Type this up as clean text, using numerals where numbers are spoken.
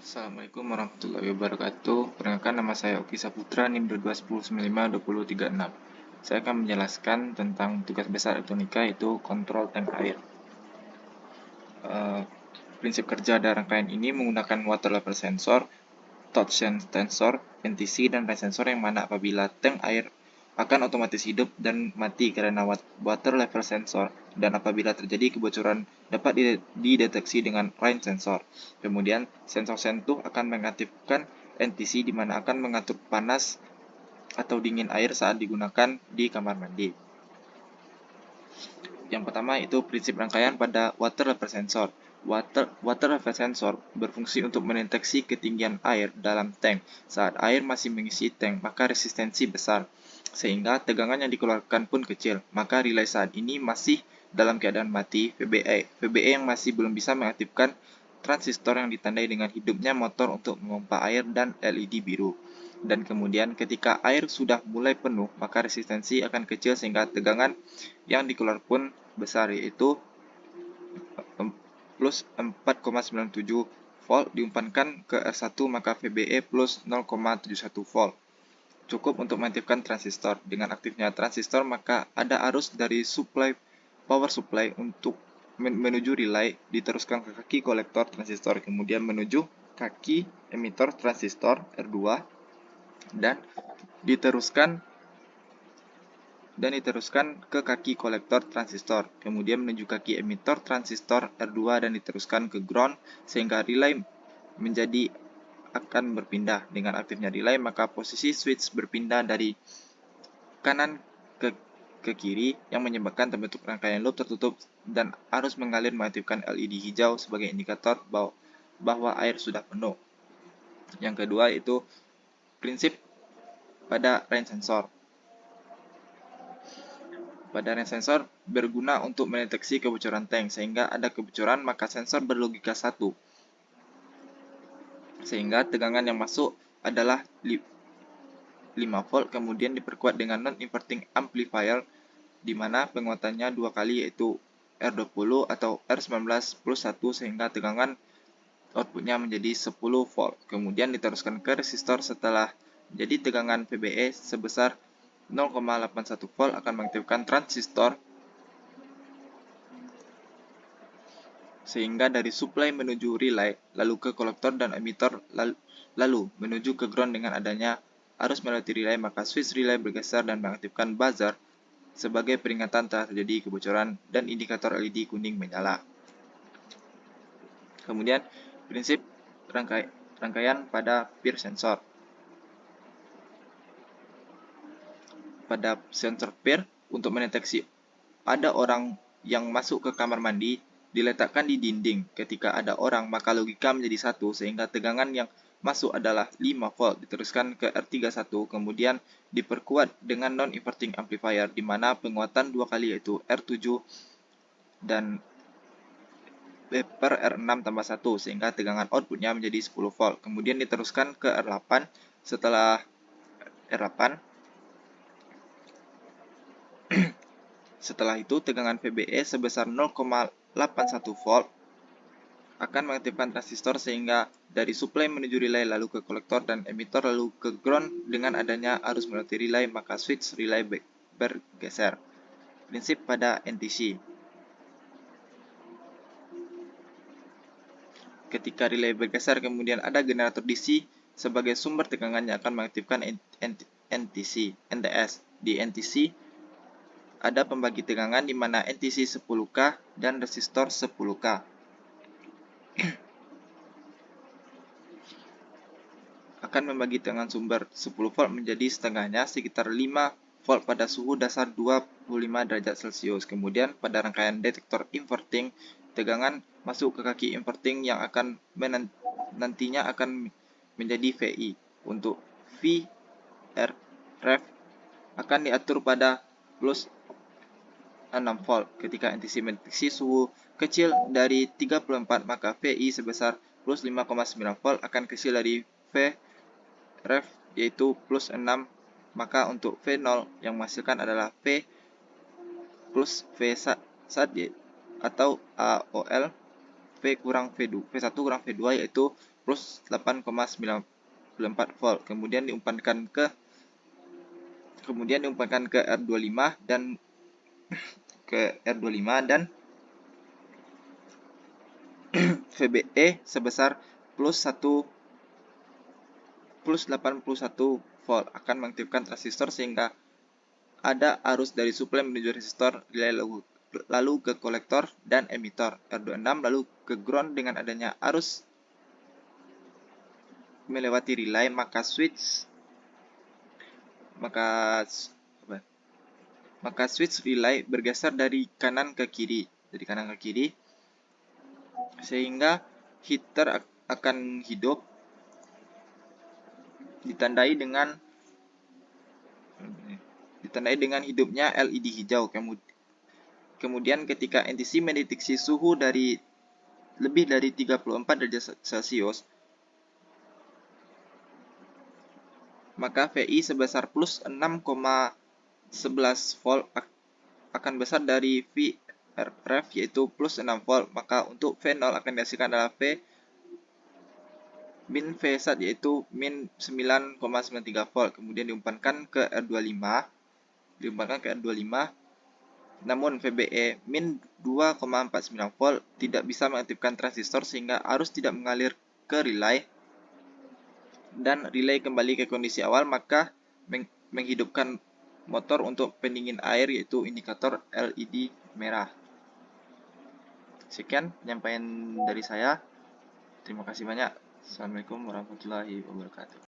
Assalamualaikum warahmatullahi wabarakatuh. Perkenalkan, nama saya Oki Saputra, NIM 2210952036. Saya akan menjelaskan tentang tugas besar elektronika, yaitu kontrol tank air. Prinsip kerja dari rangkaian ini menggunakan water level sensor, touch sensor, NTC, dan rain sensor, yang mana apabila tank air akan otomatis hidup dan mati karena water level sensor, dan apabila terjadi kebocoran dapat dideteksi dengan rain sensor. Kemudian sensor sentuh akan mengaktifkan NTC, di mana akan mengatur panas atau dingin air saat digunakan di kamar mandi. Yang pertama itu prinsip rangkaian pada water level sensor. Water level sensor berfungsi untuk mendeteksi ketinggian air dalam tank. Saat air masih mengisi tank, maka resistensi besar, sehingga tegangan yang dikeluarkan pun kecil. Maka relay saat ini masih dalam keadaan mati, VBE yang masih belum bisa mengaktifkan transistor yang ditandai dengan hidupnya motor untuk memompa air dan LED biru. Dan kemudian ketika air sudah mulai penuh, maka resistensi akan kecil sehingga tegangan yang dikeluarkan pun besar, yaitu plus 4,97 volt diumpankan ke R1, maka VBE plus 0,71 volt. Cukup untuk mengaktifkan transistor. Dengan aktifnya transistor, maka ada arus dari power supply untuk menuju relay, diteruskan ke kaki kolektor transistor, kemudian menuju kaki emitor transistor R2, dan diteruskan ke kaki kolektor transistor, kemudian menuju kaki emitor transistor R2 dan diteruskan ke ground, sehingga relay akan berpindah. Dengan aktifnya relay, maka posisi switch berpindah dari kanan ke kiri, yang menyebabkan terbentuk rangkaian loop tertutup dan arus mengalir mengaktifkan LED hijau sebagai indikator bahwa air sudah penuh. Yang kedua itu prinsip pada rain sensor. Pada rain sensor berguna untuk mendeteksi kebocoran tank, sehingga ada kebocoran maka sensor berlogika 1. Sehingga tegangan yang masuk adalah 5 volt, kemudian diperkuat dengan non-inverting amplifier, di mana penguatannya 2 kali, yaitu R20 atau R19 plus 1, sehingga tegangan outputnya menjadi 10 volt. Kemudian diteruskan ke resistor setelah jadi tegangan VBE sebesar 0,81 volt akan mengaktifkan transistor, sehingga dari supply menuju relay, lalu ke kolektor dan emitor, lalu menuju ke ground. Dengan adanya arus melewati relay, maka switch relay bergeser dan mengaktifkan buzzer sebagai peringatan telah terjadi kebocoran, dan indikator LED kuning menyala. Kemudian prinsip rangkaian pada peer sensor. Pada sensor peer, untuk mendeteksi ada orang yang masuk ke kamar mandi, diletakkan di dinding. Ketika ada orang, maka logika menjadi 1, sehingga tegangan yang masuk adalah 5 volt, diteruskan ke R31, kemudian diperkuat dengan non-inverting amplifier, di mana penguatan 2 kali, yaitu R7 dan per R6 tambah 1, sehingga tegangan outputnya menjadi 10 volt. Kemudian diteruskan ke R8. Setelah R8, setelah itu tegangan VBE sebesar 0,81 volt akan mengaktifkan transistor, sehingga dari supply menuju relay, lalu ke kolektor dan emitor, lalu ke ground. Dengan adanya arus melewati relay, maka switch relay bergeser. Prinsip pada NTC. Ketika relay bergeser, kemudian ada generator DC sebagai sumber tegangan yang akan mengaktifkan NTS. Di NTC ada pembagi tegangan, di mana NTC 10K dan resistor 10K. Akan membagi tegangan sumber 10 volt menjadi setengahnya, sekitar 5 volt pada suhu dasar 25 derajat Celcius. Kemudian pada rangkaian detektor inverting, tegangan masuk ke kaki inverting yang akan nantinya akan menjadi VI. Untuk VRF akan diatur pada plus 6 volt. Ketika NTC mendeteksi suhu kecil dari 34, maka VI sebesar plus 5,9 volt akan kecil dari VRF, yaitu plus 6. Maka untuk V0 yang menghasilkan adalah V plus V1 atau AOL V1 kurang V2, yaitu plus 8,94 volt. Kemudian diumpankan ke R25 dan VBE sebesar plus 81 volt akan mengaktifkan transistor sehingga ada arus dari suplai menuju resistor, relay lalu ke kolektor dan emitor R26 lalu ke ground. Dengan adanya arus melewati relay maka switch relay bergeser dari kanan ke kiri, sehingga heater akan hidup, ditandai dengan hidupnya LED hijau. Kemudian ketika NTC mendeteksi suhu dari lebih dari 34 derajat Celcius, maka VI sebesar plus 6,11 volt akan besar dari VRF yaitu plus 6 volt. Maka untuk V0 akan dihasilkan adalah min V1 yaitu min 9,93 volt. Kemudian diumpankan ke R25. Namun VBE min 2,49 volt tidak bisa mengaktifkan transistor sehingga arus tidak mengalir ke relay dan relay kembali ke kondisi awal, maka menghidupkan motor untuk pendingin air yaitu indikator LED merah. Sekian penyampaian dari saya. Terima kasih banyak. Assalamualaikum warahmatullahi wabarakatuh.